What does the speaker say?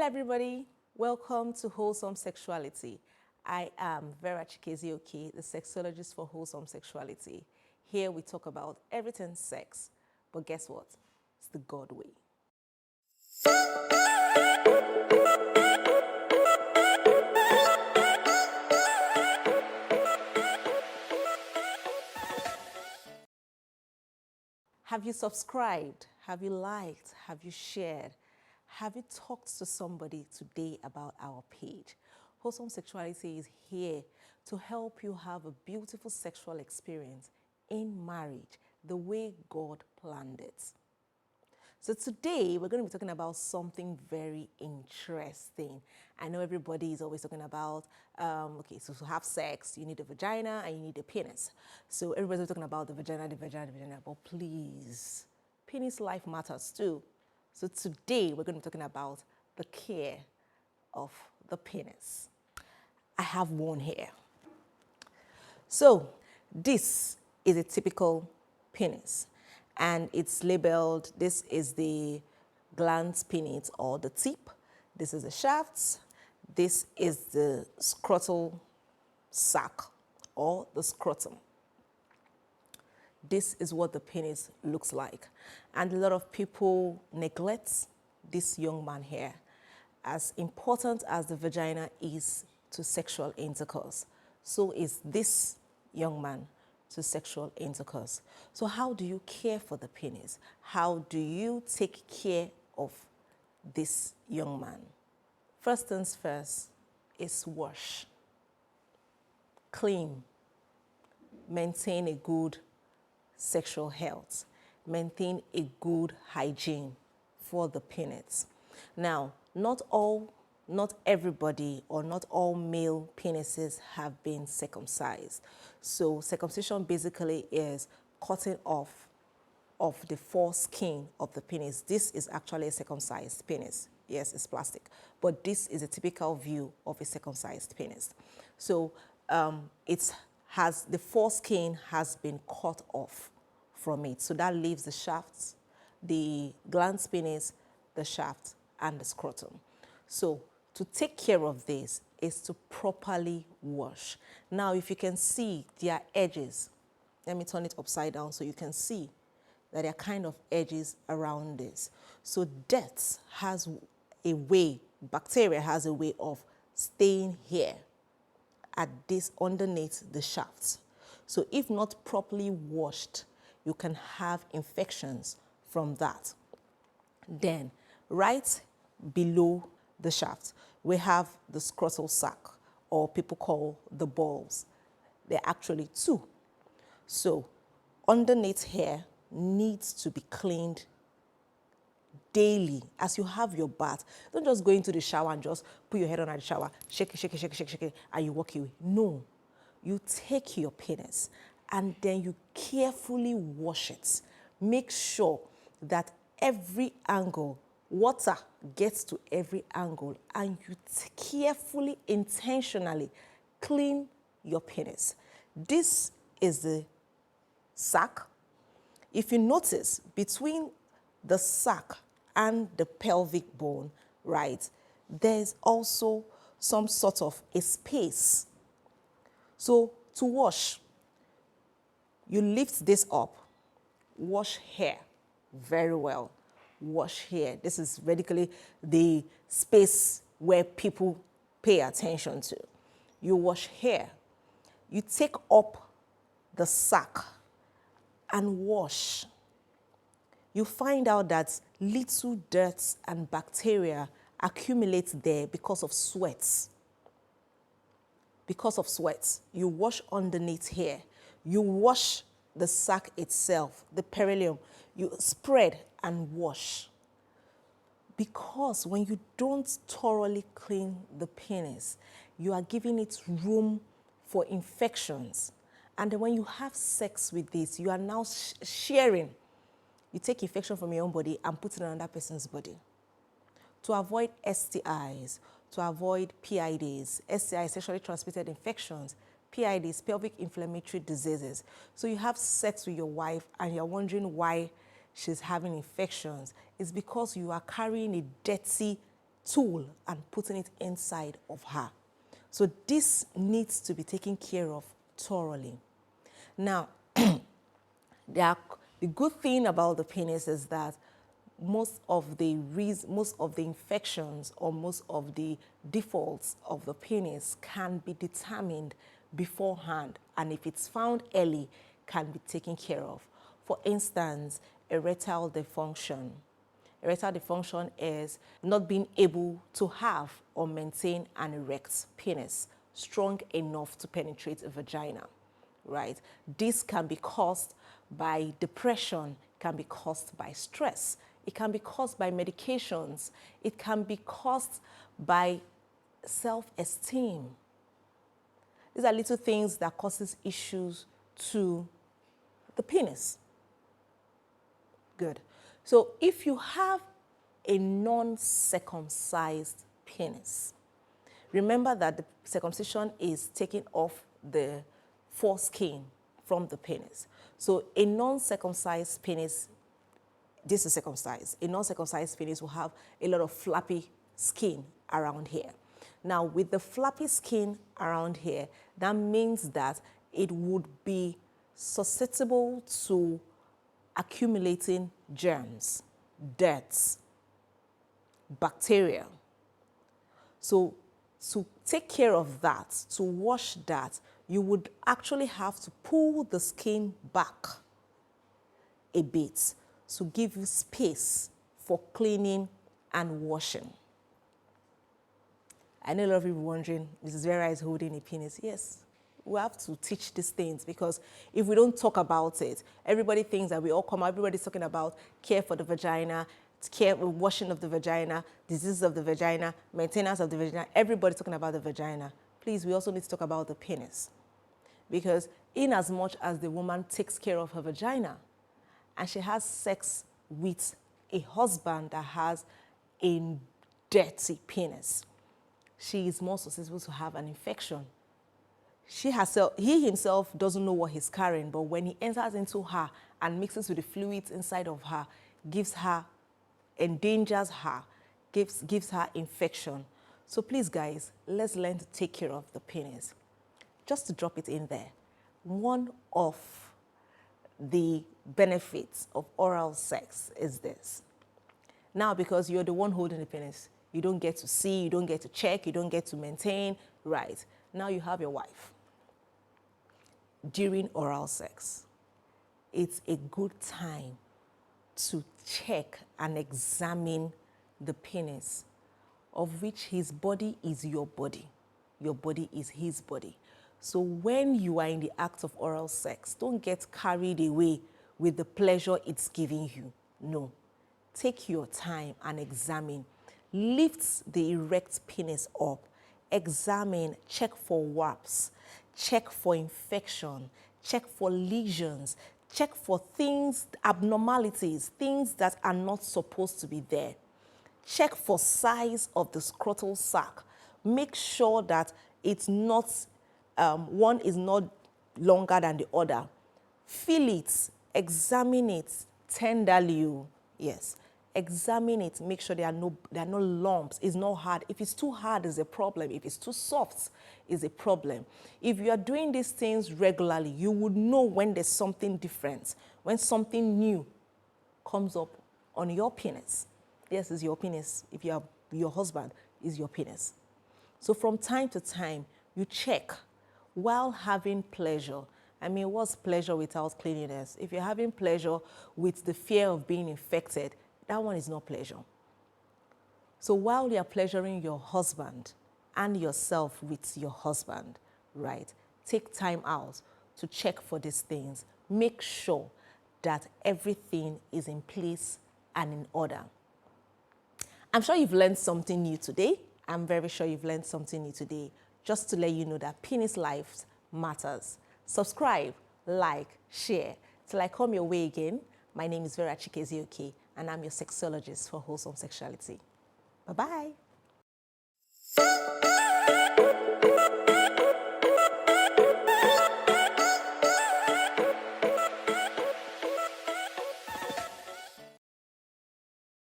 Hello everybody, welcome to Wholesome Sexuality. I am Vera Chikezie-Oke, the sexologist for Wholesome Sexuality. Here we talk about everything sex, but guess what? It's the God way. Have you subscribed? Have you liked? Have you shared? Have you talked to somebody today about our page? Wholesome Sexuality is here to help you have a beautiful sexual experience in marriage the way God planned it. So today we're going to be talking about something very interesting. I know everybody is always talking about, so to have sex, you need a vagina and you need a penis. So everybody's talking about the vagina, but please, penis life matters too. So today we're going to be talking about the care of the penis. I have one here. So this is a typical penis. And it's labeled, this is the glans penis or the tip. This is the shafts. This is the scrotal sac or the scrotum. This is what the penis looks like. And a lot of people neglect this young man here. As important as the vagina is to sexual intercourse, so is this young man to sexual intercourse. So how do you care for the penis? How do you take care of this young man? First things first is wash, clean, maintain a good sexual health, maintain a good hygiene for the penis. Now, not everybody or not all male penises have been circumcised. So circumcision basically is cutting off of the foreskin of the penis. This is actually a circumcised penis. Yes, it's plastic, but this is a typical view of a circumcised penis. So the foreskin has been cut off from it. So that leaves the shafts, the glans penis, the shaft, and the scrotum. So to take care of this is to properly wash. Now, if you can see, there are edges. Let me turn it upside down so you can see that there are kind of edges around this. So dirt has a way, bacteria has a way of staying here at this underneath the shafts. So if not properly washed, you can have infections from that. Then, right below the shaft, we have the scrotal sac, or people call the balls. They're actually two. So underneath here needs to be cleaned daily as you have your bath. Don't just go into the shower and just put your head under the shower, shake it, and you walk away. No, you take your penis and then you carefully wash it. Make sure that every angle, water gets to every angle, and you carefully, intentionally clean your penis. This is the sac. If you notice, between the sac and the pelvic bone, right, there's also some sort of a space. So to wash, you lift this up, wash here very well. Wash here. This is radically the space where people pay attention to. You wash here. You take up the sac and wash. You find out that little dirt and bacteria accumulate there because of sweat. Because of sweat. You wash underneath here. You wash the sac itself, the perineum. You spread and wash. Because when you don't thoroughly clean the penis, you are giving it room for infections. And then when you have sex with this, you are now sharing. You take infection from your own body and put it on another person's body. To avoid STIs, to avoid PIDs, STIs, sexually transmitted infections, PIDs, pelvic inflammatory diseases. So you have sex with your wife and you're wondering why she's having infections. It's because you are carrying a dirty tool and putting it inside of her. So this needs to be taken care of thoroughly. Now, the good thing about the penis is that most of the infections or most of the defaults of the penis can be determined beforehand, and if it's found early, can be taken care of. For instance, erectile dysfunction. Erectile dysfunction is not being able to have or maintain an erect penis strong enough to penetrate a vagina, right? This can be caused by depression, can be caused by stress, it can be caused by medications, it can be caused by self-esteem. These are little things that causes issues to the penis. Good. So if you have a non-circumcised penis, remember that the circumcision is taking off the foreskin from the penis. So a non-circumcised penis, this is circumcised. A non-circumcised penis will have a lot of flappy skin around here. Now, with the flappy skin around here, that means that it would be susceptible to accumulating germs, dirt, bacteria. So to take care of that, to wash that, you would actually have to pull the skin back a bit to give you space for cleaning and washing. I know a lot of people wondering, Mrs. Vera is holding a penis. Yes, we have to teach these things, because if we don't talk about it, everybody thinks that we all come out, everybody's talking about care for the vagina, care, washing of the vagina, diseases of the vagina, maintenance of the vagina. Everybody's talking about the vagina. Please, we also need to talk about the penis. Because in as much as the woman takes care of her vagina and she has sex with a husband that has a dirty penis, she is more susceptible to have an infection. He himself doesn't know what he's carrying, but when he enters into her and mixes with the fluids inside of her, gives her, endangers her, gives her infection. So please, guys, let's learn to take care of the penis. Just to drop it in there, one of the benefits of oral sex is this. Now, because you're the one holding the penis, you don't get to see, you don't get to check, you don't get to maintain, right? Now you have your wife. During oral sex, it's a good time to check and examine the penis, of which his body is your body is his body. So when you are in the act of oral sex, don't get carried away with the pleasure it's giving you. No. Take your time and examine. Lift the erect penis up. Examine, check for warps, check for infection, check for lesions, check for things, abnormalities, things that are not supposed to be there. Check for size of the scrotal sac. Make sure that it's not, one is not longer than the other. Feel it, examine it tenderly, yes. Examine it, make sure there are no lumps, it's not hard. If it's too hard, it's a problem. If it's too soft, it's a problem. If you are doing these things regularly, you would know when there's something different, when something new comes up on your penis. Yes, it's your penis. If you have your husband, is your penis. So from time to time, you check while having pleasure. I mean, what's pleasure without cleanliness? If you're having pleasure with the fear of being infected, that one is not pleasure. So while you're pleasuring your husband and yourself with your husband, right, take time out to check for these things. Make sure that everything is in place and in order. I'm sure you've learned something new today. I'm very sure you've learned something new today. Just to let you know that penis life matters. Subscribe, like, share. Till I come your way again, my name is Vera Chikezie-Oke, and I'm your sexologist for wholesome sexuality. Bye-bye.